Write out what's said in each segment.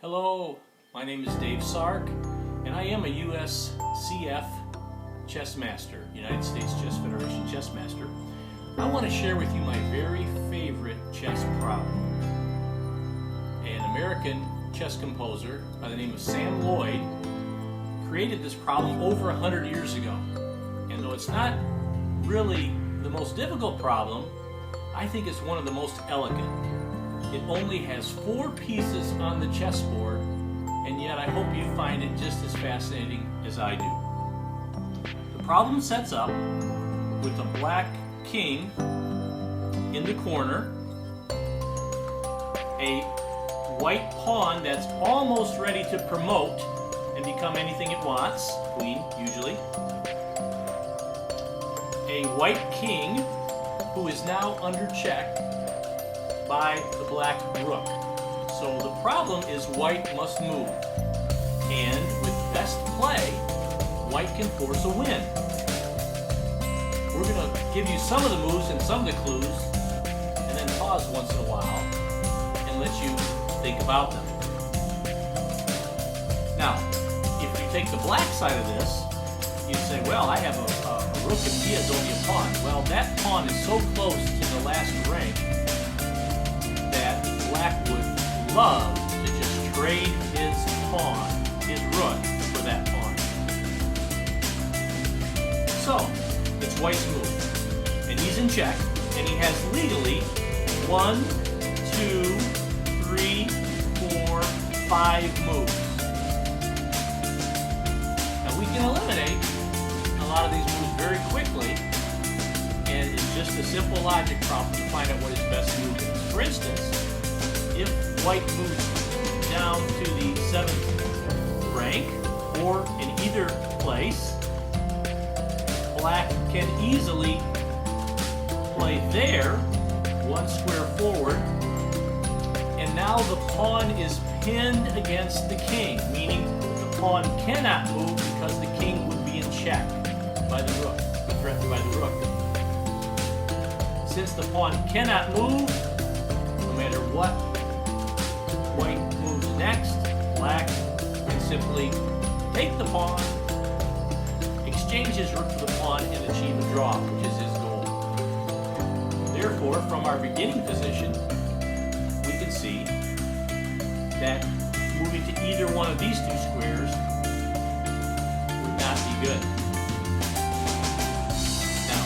Hello, my name is Dave Sark, and I am a USCF chess master, United States Chess Federation chess master. I want to share with you my very favorite chess problem. An American chess composer by the name of Sam Loyd created this problem over 100 years ago. And though it's not really the most difficult problem, I think it's one of the most elegant. It only has 4 pieces on the chessboard, and yet I hope you find it just as fascinating as I do. The problem sets up with a black king in the corner, a white pawn that's almost ready to promote and become anything it wants, queen usually, a white king who is now under check by the black rook. So the problem is white must move, and with best play, white can force a win. We're going to give you some of the moves and some of the clues, and then pause once in a while and let you think about them. Now, if you take the black side of this, you say, well, I have a rook and he has only a pawn. Well, that pawn is so close to the last rank that black would love to just trade his pawn, his rook, for that pawn. So, it's white's move. And he's in check, and he has legally 1, 2, 3, 4, 5 moves. Now we can eliminate a lot of these moves very quickly, and it's just a simple logic problem to find out what his best move is. For instance, if white moves down to the 7th rank, or in either place, black can easily play there, 1 square forward, and now the pawn is pinned against the king, meaning the pawn cannot move because the king would be in check by the rook, threatened by the rook. Since the pawn cannot move, no matter what white moves next, black can simply take the pawn, exchange his rook for the pawn, and achieve a draw, which is his goal. Therefore, from our beginning position, we can see that moving to either one of these 2 squares would not be good. Now,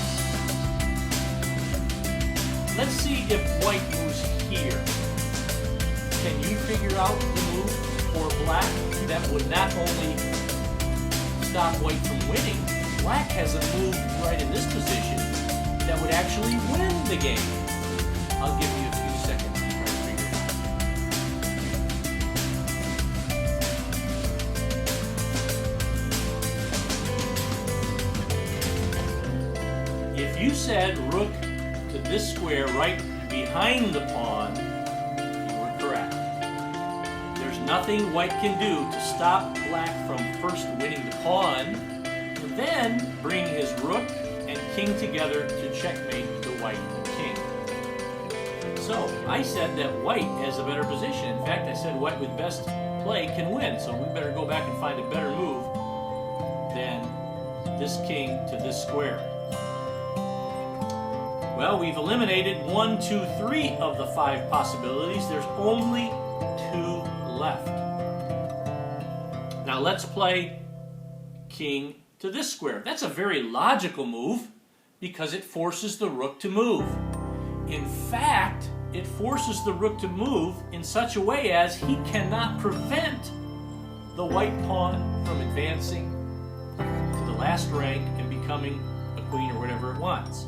let's see if white moves here. Can you figure out the move for black that would not only stop white from winning, black has a move right in this position that would actually win the game? I'll give you a few seconds to try to figure it out. If you said rook to this square right behind the pawn, you were correct. There's nothing white can do to stop black from first winning the pawn, and then bring his rook and king together to checkmate the white king. So I said that white has a better position. In fact, I said white with best play can win, so we better go back and find a better move than this king to this square. Well, we've eliminated 1, 2, 3 of the 5 possibilities. There's only 2 left. Now let's play king to this square. That's a very logical move because it forces the rook to move. In fact, it forces the rook to move in such a way as he cannot prevent the white pawn from advancing to the last rank and becoming a queen or whatever it wants.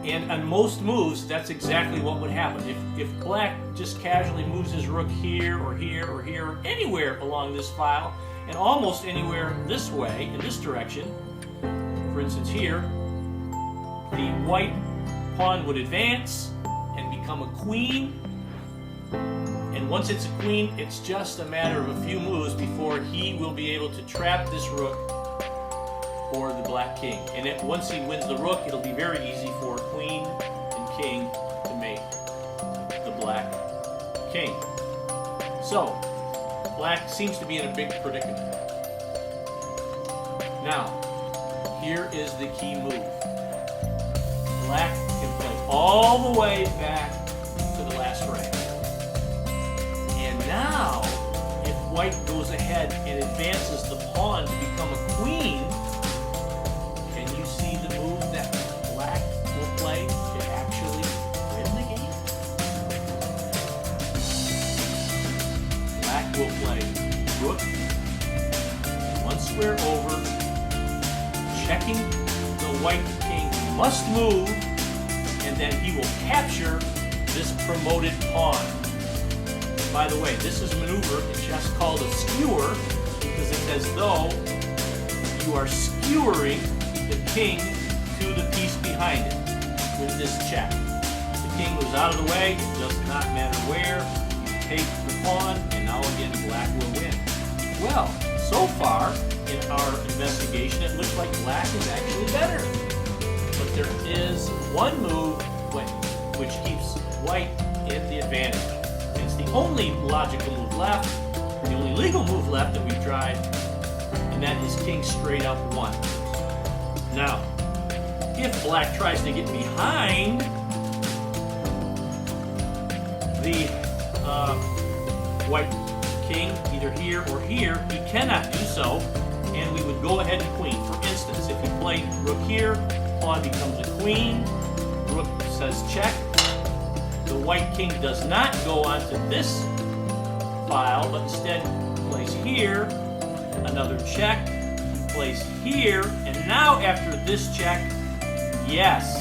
And on most moves, that's exactly what would happen. If black just casually moves his rook here or here or here or anywhere along this file, and almost anywhere this way, in this direction, for instance here, the white pawn would advance and become a queen. And once it's a queen, it's just a matter of a few moves before he will be able to trap this rook or the black king. And once he wins the rook, it'll be very easy for queen and king to make the black king. So, black seems to be in a big predicament. Now, here is the key move. Black can play all the way back to the last rank. And now, if white goes ahead and advances the pawn to become a queen, can you see the move that black will play to actually win the game? Black will play rook, one square over, checking the white king must move, and then he will capture this promoted pawn. By the way, this is a maneuver in chess called a skewer, because it's as though you are skewering the king to the piece behind it with this check. The king moves out of the way, it does not matter where, you take the pawn, and now again black will win. Well, so far in our investigation, it looks like black is actually better. But there is one move which keeps white at the advantage. It's the only logical move left, the only legal move left that we've tried, and that is king straight up 1. Now, if black tries to get behind the white king, either here or here, he cannot do so, and we would go ahead and queen. For instance, if we played rook here, pawn becomes a queen, rook says check. The white king does not go onto this file, but instead plays here, another check, plays here, and now after this check, yes,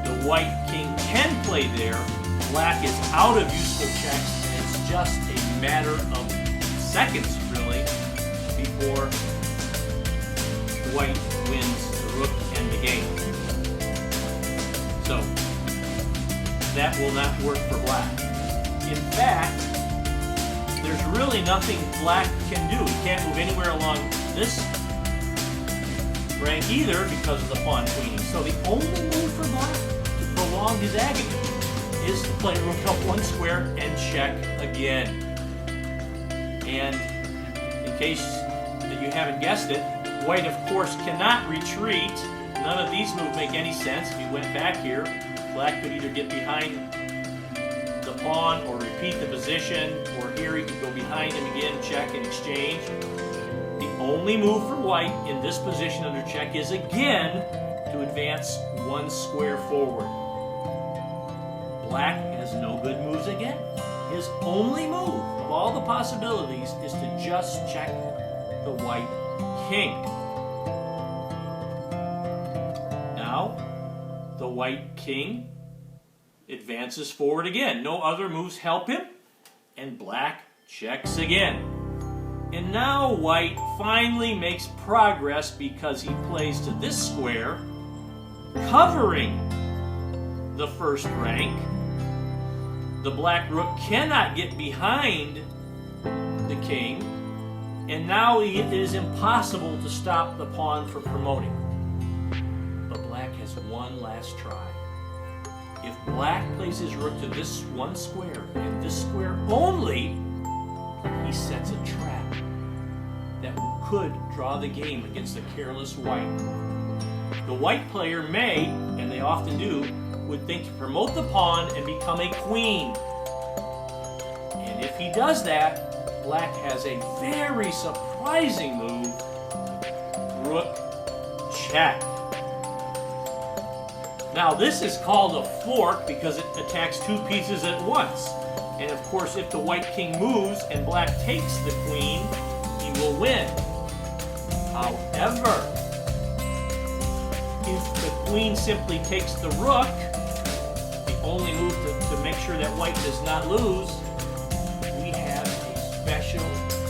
the white king can play there. Black is out of useful checks, and it's just a matter of seconds, really, before white wins the rook and the game. So, that will not work for black. In fact, there's really nothing black can do. He can't move anywhere along this rank either because of the pawn queening. So the only move for black to prolong his agony is to play rook up 1 square and check again. And in case that you haven't guessed it, white of course cannot retreat. None of these moves make any sense. If you went back here, black could either get behind the pawn or repeat the position, or here he could go behind him again, check and exchange. The only move for white in this position under check is again to advance 1 square forward. Black has no good moves again. His only move of all the possibilities is to just check the white king. Now, the white king advances forward again. No other moves help him, and black checks again. And now white finally makes progress because he plays to this square, covering the first rank. The black rook cannot get behind the king, and now it is impossible to stop the pawn from promoting. But black has one last try. If black plays his rook to this 1 square, and this square only, he sets a trap that could draw the game against the careless white. The white player may, and they often do, would think to promote the pawn and become a queen. And if he does that, black has a very surprising move, rook check. Now this is called a fork because it attacks 2 pieces at once. And of course, if the white king moves and black takes the queen, he will win. However, if the queen simply takes the rook, the only move to make sure that white does not lose, we have a special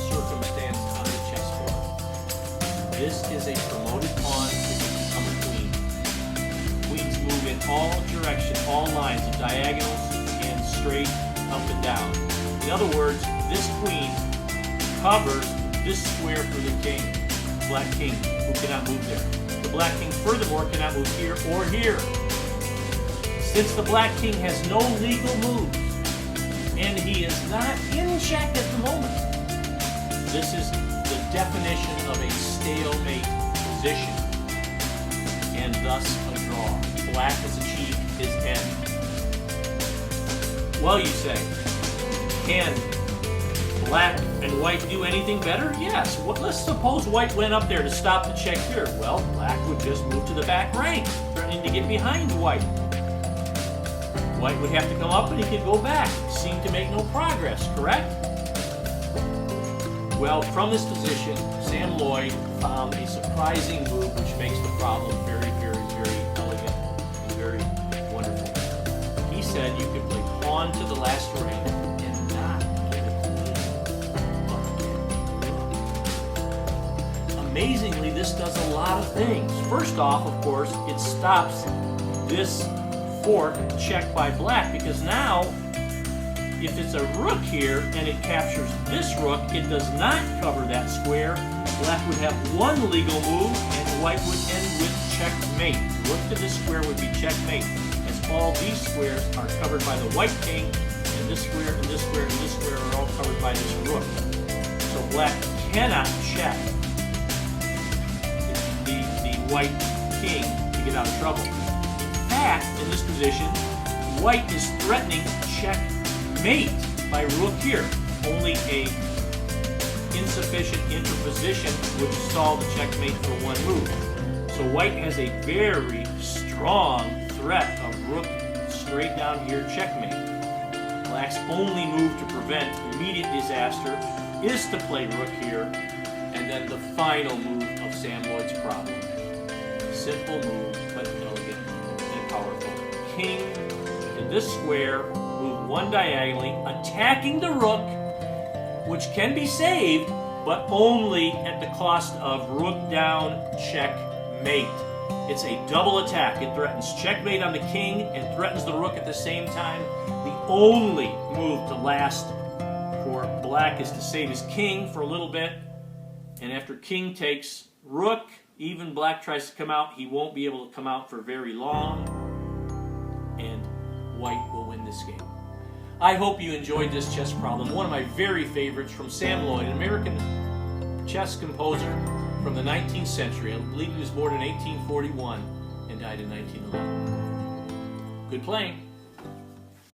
circumstance on the chessboard. This is a promoted pawn that can become a queen. Queens move in all directions, all lines of diagonals and straight up and down. In other words, this queen covers this square for the king, black king, who cannot move there. The black king, furthermore, cannot move here or here. Since the black king has no legal moves, and he is not in check at the moment. This is the definition of a stalemate position, and thus a draw. Black has achieved his end. Well, you say, can black and white do anything better? Yes. Let's suppose white went up there to stop the check here. Well, black would just move to the back rank, threatening to get behind white. White would have to come up and he could go back. Seemed to make no progress, correct? Well, from this position, Sam Lloyd found a surprising move which makes the problem very, very, very elegant and very wonderful. He said you could play pawn to the last rank and not get a queen. Amazingly, this does a lot of things. First off, of course, it stops this fork check by black, because now if it's a rook here and it captures this rook, it does not cover that square. Black would have one legal move and white would end with checkmate. Rook to this square would be checkmate, as all these squares are covered by the white king, and this square and this square and this square are all covered by this rook. So black cannot check the white king to get out of trouble. In this position, white is threatening checkmate by rook here. Only a insufficient interposition would solve the checkmate for one move. So white has a very strong threat of rook straight down here checkmate. Black's only move to prevent immediate disaster is to play rook here, and then the final move of Sam Lloyd's problem. Simple move, but elegant. Powerful. King to this square, move one diagonally, attacking the rook, which can be saved, but only at the cost of rook down, checkmate. It's a double attack. It threatens checkmate on the king and threatens the rook at the same time. The only move to last for black is to save his king for a little bit, and after king takes rook, even black tries to come out, he won't be able to come out for very long, and white will win this game. I hope you enjoyed this chess problem, one of my very favorites from Sam Lloyd, an American chess composer from the 19th century. I believe he was born in 1841 and died in 1911. Good playing.